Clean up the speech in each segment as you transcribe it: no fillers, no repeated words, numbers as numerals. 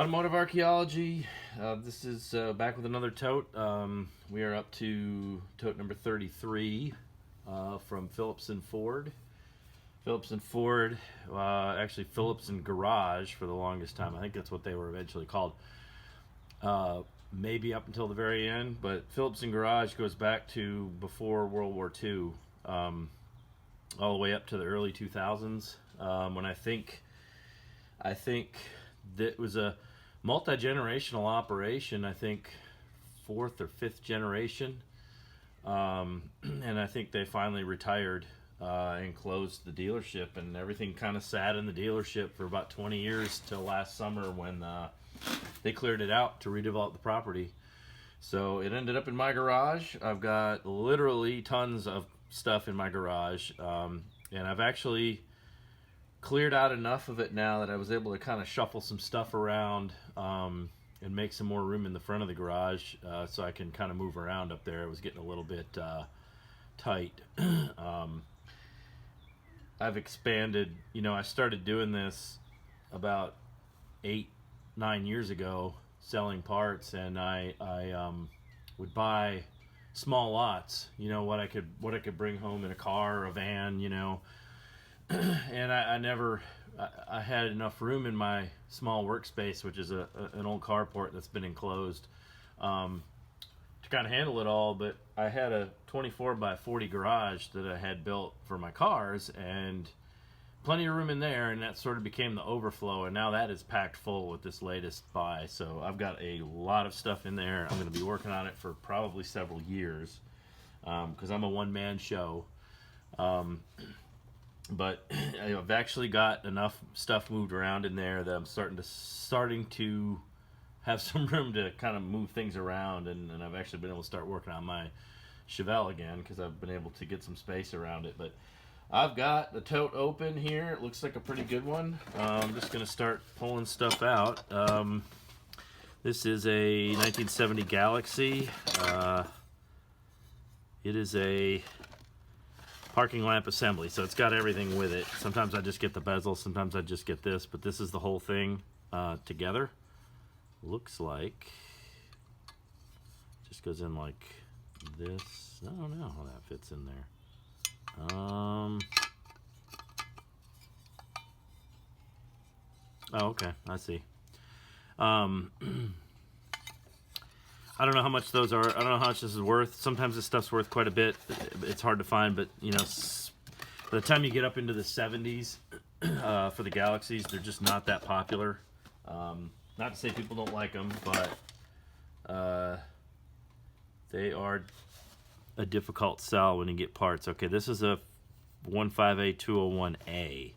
Automotive Archaeology. This is back with another tote. We are up to tote number 33 from Phillipson Ford. Phillipson Ford, actually Phillipson Garage for the longest time. I think that's what they were eventually called. Maybe up until the very end, but Phillipson Garage goes back to before World War II, all the way up to the early 2000s, when I think that was a multi-generational operation. I think fourth or fifth generation, and I think they finally retired and closed the dealership, and everything kind of sat in the dealership for about 20 years till last summer when they cleared it out to redevelop the property. So it ended up in my garage. I've got literally tons of stuff in my garage, and I've actually cleared out enough of it now that I was able to kind of shuffle some stuff around and make some more room in the front of the garage, so I can kind of move around up there. It was getting a little bit tight. I've expanded. You know, I started doing this about 8-9 years ago, selling parts, and I would buy small lots. You know, what I could bring home in a car or a van. You know. And I had enough room in my small workspace, which is an old carport that's been enclosed, to kind of handle it all. But I had a 24 by 40 garage that I had built for my cars, and plenty of room in there, and that sort of became the overflow, and now that is packed full with this latest buy. So I've got a lot of stuff in there. I'm going to be working on it for probably several years, because I'm a one-man show. But I've actually got enough stuff moved around in there that I'm starting to have some room to kind of move things around, and I've actually been able to start working on my Chevelle again because I've been able to get some space around it. But I've got the tote open here. It looks like a pretty good one. I'm just going to start pulling stuff out. This is a 1970 Galaxy. It is a parking lamp assembly, so it's got everything with it. Sometimes I just get the bezel, sometimes I just get this, but this is the whole thing together. Looks like just goes in like this. I don't know how that fits in there. Oh, okay, I see. I don't know how much those are. I don't know how much this is worth. Sometimes this stuff's worth quite a bit. It's hard to find, but you know, by the time you get up into the 70s for the Galaxies, they're just not that popular. Not to say people don't like them, but they are a difficult sell when you get parts. Okay, this is a 15A201A.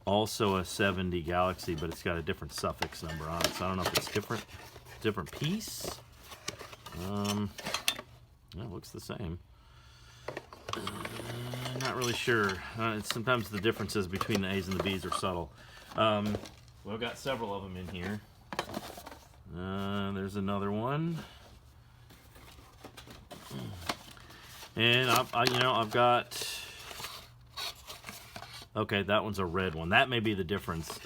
Also a 70 Galaxy, but it's got a different suffix number on it, so I don't know if it's different piece. It looks the same. Not really sure. Sometimes the differences between the A's and the B's are subtle. Well, I've got several of them in here. There's another one. And I've got. Okay, that one's a red one. That may be the difference.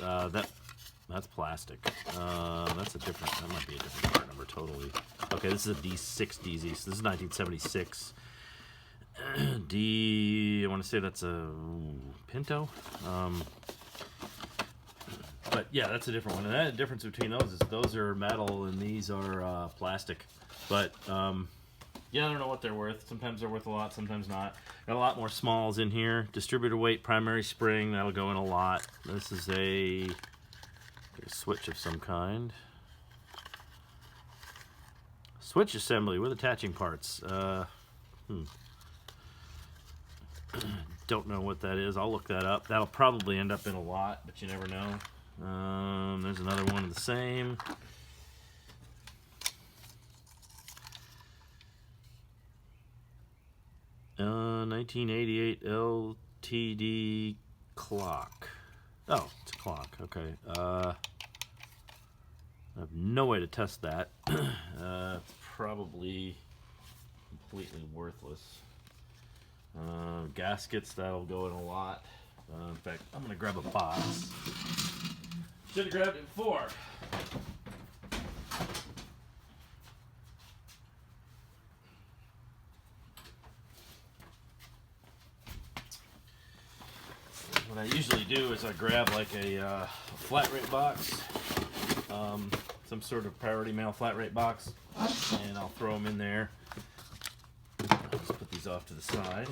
That's plastic. That might be a different part number totally. Okay, this is a D6 DZ, so this is 1976. I want to say that's a Pinto. But yeah, that's a different one. And the difference between those is those are metal and these are plastic. But yeah, I don't know what they're worth. Sometimes they're worth a lot, sometimes not. Got a lot more smalls in here. Distributor weight, primary spring, that'll go in a lot. This is a switch of some kind. Switch assembly with attaching parts. Don't know what that is. I'll look that up. That'll probably end up in a lot, but you never know. There's another one of the same. Uh, 1988 LTD clock. Oh, it's a clock. Okay. I have no way to test that. It's probably completely worthless. Gaskets, that'll go in a lot. In fact, I'm going to grab a box. Should have grabbed it before. What I usually do is I grab like a flat rate box, some sort of priority mail flat rate box, and I'll throw them in there. I'll just put these off to the side.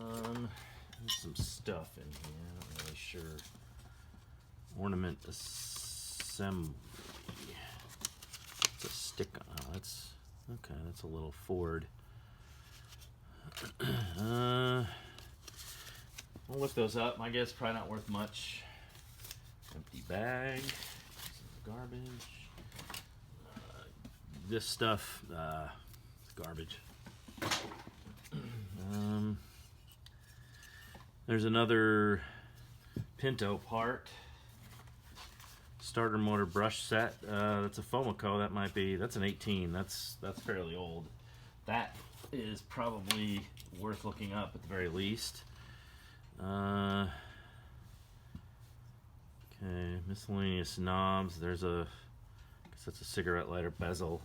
There's some stuff in here, I'm not really sure. Ornament assembly. It's a stick. Oh, that's okay. That's a little Ford. We'll look those up. I guess probably not worth much. Empty bag. Some garbage. This stuff, garbage. There's another Pinto part. Starter motor brush set. That's a Fomico. That's an 18. That's fairly old. That is probably worth looking up at the very least. Okay, miscellaneous knobs. I guess that's a cigarette lighter bezel.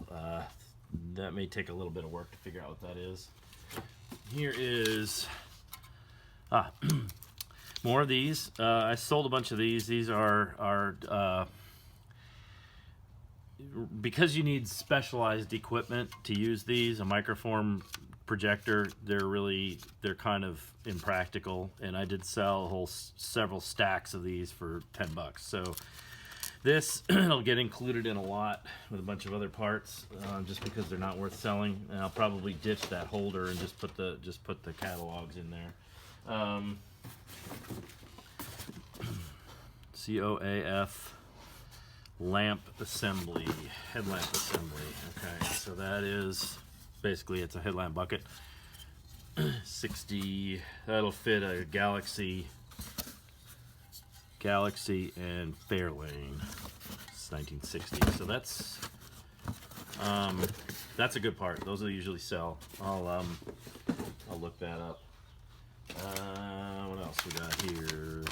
That may take a little bit of work to figure out what that is. Here is more of these. I sold a bunch of these. These are because you need specialized equipment to use these. A microform projector, they're kind of impractical, and I did sell several stacks of these for $10. So this will get included in a lot with a bunch of other parts, just because they're not worth selling. And I'll probably ditch that holder and just put the catalogs in there. COAF lamp assembly, headlamp assembly. Okay, so that is basically, it's a headlamp bucket. 60, that'll fit a Galaxy and Fairlane. It's 1960. So that's a good part. Those will usually sell. I'll look that up. What else we got here?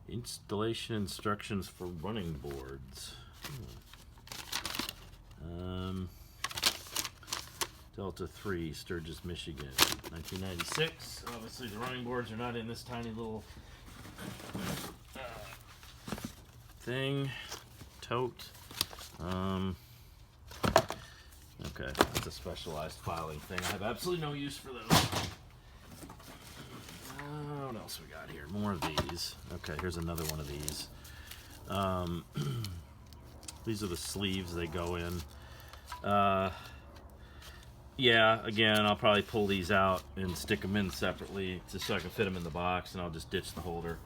Installation instructions for running boards. Delta 3, Sturgis, Michigan, 1996. Obviously the running boards are not in this tiny little thing. Tote. Okay, that's a specialized filing thing. I have absolutely no use for those. What else we got here? More of these. Okay, here's another one of these. These are the sleeves they go in. Yeah, again, I'll probably pull these out and stick them in separately just so I can fit them in the box, and I'll just ditch the holder.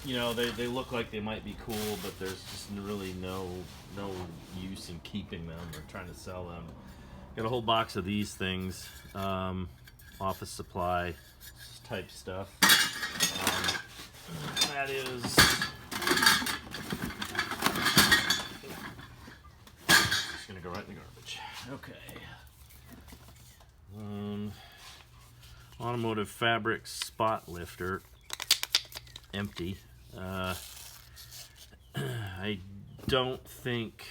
They look like they might be cool, but there's just really no use in keeping them or trying to sell them. Got a whole box of these things, office supply type stuff. That is just gonna go right in the garbage. Okay. Automotive fabric spot lifter, empty. I don't think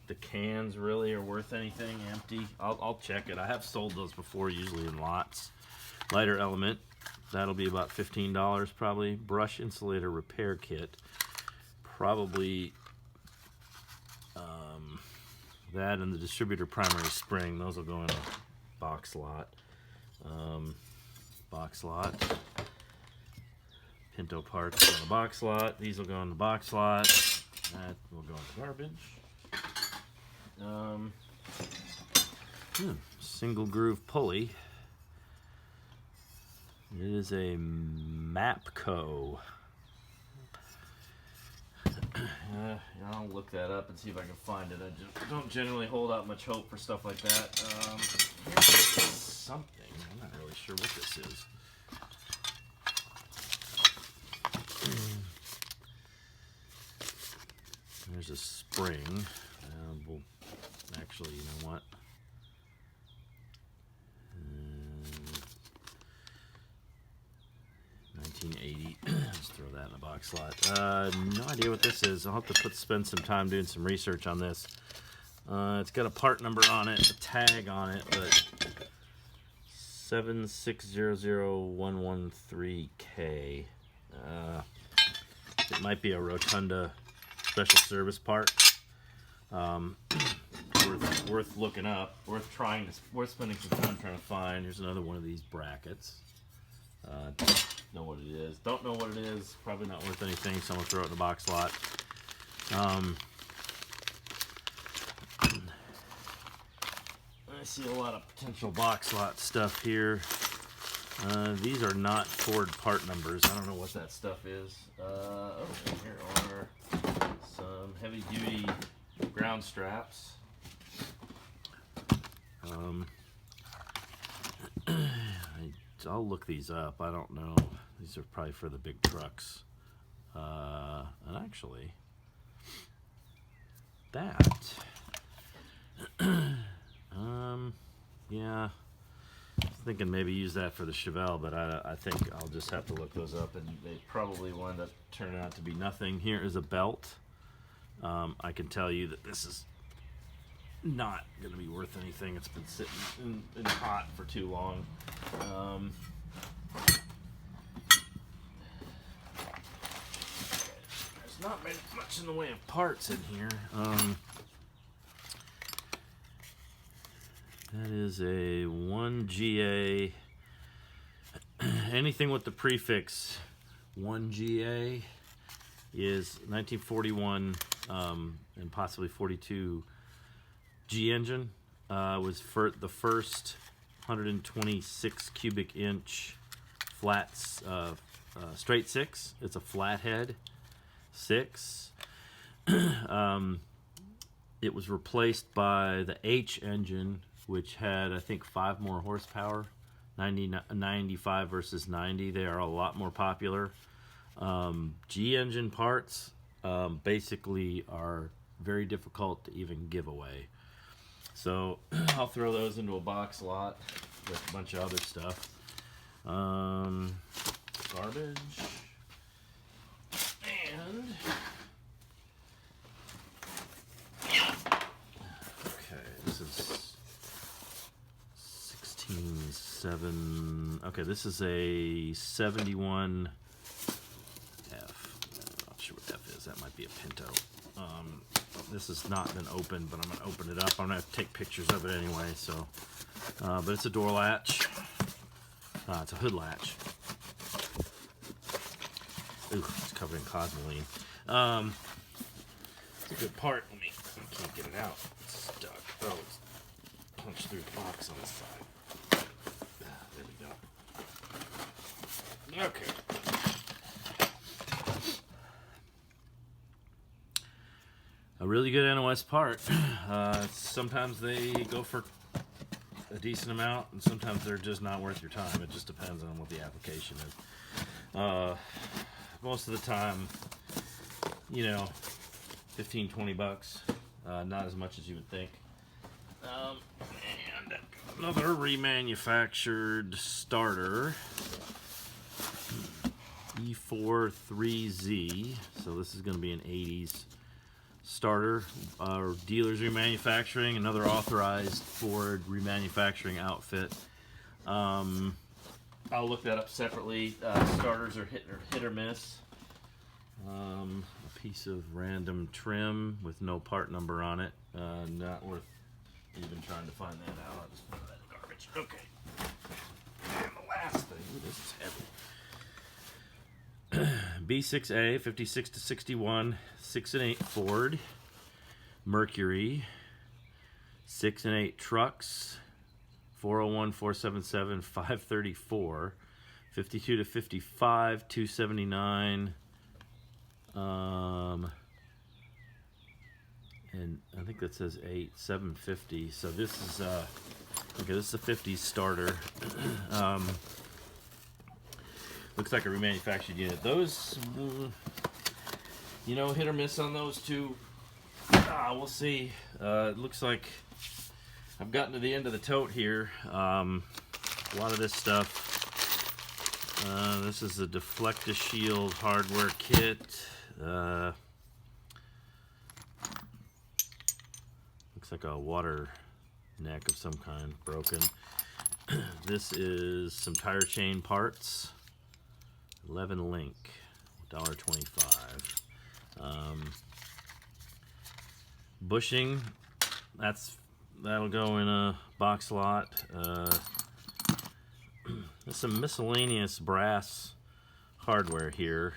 the cans really are worth anything empty. I'll check it. I have sold those before, usually in lots. Lighter element, that'll be about $15 probably. Brush insulator repair kit, probably that and the distributor primary spring. Those will go in a box lot. Pinto parts go in the box lot. These will go in the box lot. That will go in the garbage. Single groove pulley. It is a Mapco. I'll look that up and see if I can find it. I just don't generally hold out much hope for stuff like that. Here's something. I'm not really sure what this is. There's a spring. Actually, you know what? 1980. Let's throw that that in the box slot. No idea what this is. I'll have to spend some time doing some research on this. It's got a part number on it, a tag on it, but 7600113K. It might be a Rotunda special service part. Worth looking up, worth spending some time trying to find. Here's another one of these brackets. Don't know what it is. Don't know what it is. Probably not worth anything, so I'm gonna throw it in the box slot. I see a lot of potential box slot stuff here. These are not Ford part numbers. I don't know what that stuff is. Oh, and here are some heavy duty ground straps. I'll look these up. I don't know. These are probably for the big trucks. And actually, that, yeah, I was thinking maybe use that for the Chevelle, but I think I'll just have to look those up, and they probably will end up turning out to be nothing. Here is a belt. I can tell you that this is not going to be worth anything. It's been sitting in hot for too long. There's not much in the way of parts in here. That is a 1GA. Anything with the prefix 1GA is 1941 and possibly 42 G engine. Was for the first 126 cubic inch flats, straight six. It's a flathead six. It was replaced by the H engine, which had, I think, 5 more horsepower, 95 versus 90. They are a lot more popular. G engine parts basically are very difficult to even give away. So I'll throw those into a box lot with a bunch of other stuff. Garbage. And okay, this is 16.7. Okay, this is a 71 F. I'm not sure what F is. That might be a Pinto. This has not been opened, but I'm going to open it up. I'm going to have to take pictures of it anyway. So, but it's a door latch. It's a hood latch. Ooh, it's covered in cosmoline. It's a good part. I can't get it out. It's stuck. Oh, it's punched through the box on this side. There we go. Okay. A really good NOS part. Sometimes they go for a decent amount, and sometimes they're just not worth your time. It just depends on what the application is. Most of the time, you know, 15, 20 bucks. Not as much as you would think. And another remanufactured starter. E43Z. So this is going to be an 80s starter. Dealers remanufacturing, another authorized Ford remanufacturing outfit. I'll look that up separately. Starters are hit or miss. A piece of random trim with no part number on it. Not worth even trying to find that out. I'll just put that in the garbage. Okay. And the last thing. Ooh, this is heavy. B6A 56 to 61 6 and 8 Ford Mercury 6 and 8 trucks 401 477 534 52 to 55 279 and I think that says 8 750. So this is okay, this is a 50s starter. Looks like a remanufactured unit. Those, you know, hit or miss on those two. We'll see. It looks like I've gotten to the end of the tote here. A lot of this stuff This is a Deflecta Shield hardware kit. Looks like a water neck of some kind, broken. This is some tire chain parts. 11 link, $1.25. Bushing, that'll go in a box lot. There's some miscellaneous brass hardware here.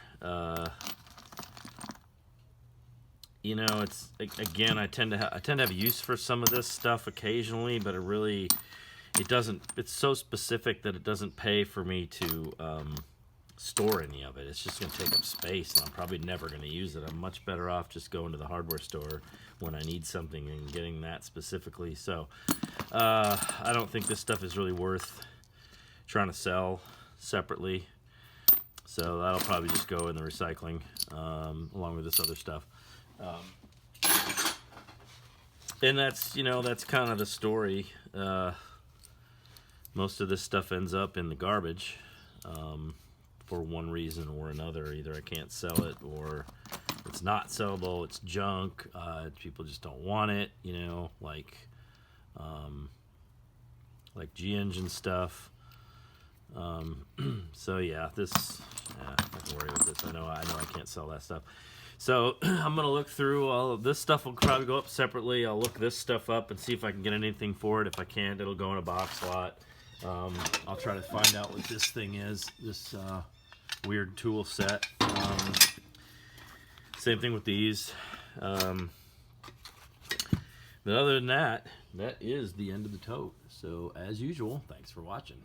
You know, it's, again, I tend to have use for some of this stuff occasionally, but it doesn't. It's so specific that it doesn't pay for me to store any of it. It's just going to take up space, and I'm probably never going to use it. I'm much better off just going to the hardware store when I need something and getting that specifically. So I don't think this stuff is really worth trying to sell separately. So that'll probably just go in the recycling along with this other stuff. And that's, you know, that's kind of the story. Most of this stuff ends up in the garbage for one reason or another. Either I can't sell it, or it's not sellable, it's junk, people just don't want it, you know, like G-engine stuff. So yeah, I can worry with this. I know I can't sell that stuff. So I'm gonna look through all of this stuff. Will probably go up separately. I'll look this stuff up and see if I can get anything for it. If I can't, it'll go in a box lot. I'll try to find out what this thing is, this weird tool set. Same thing with these. But other than that, that is the end of the tote. So as usual, thanks for watching.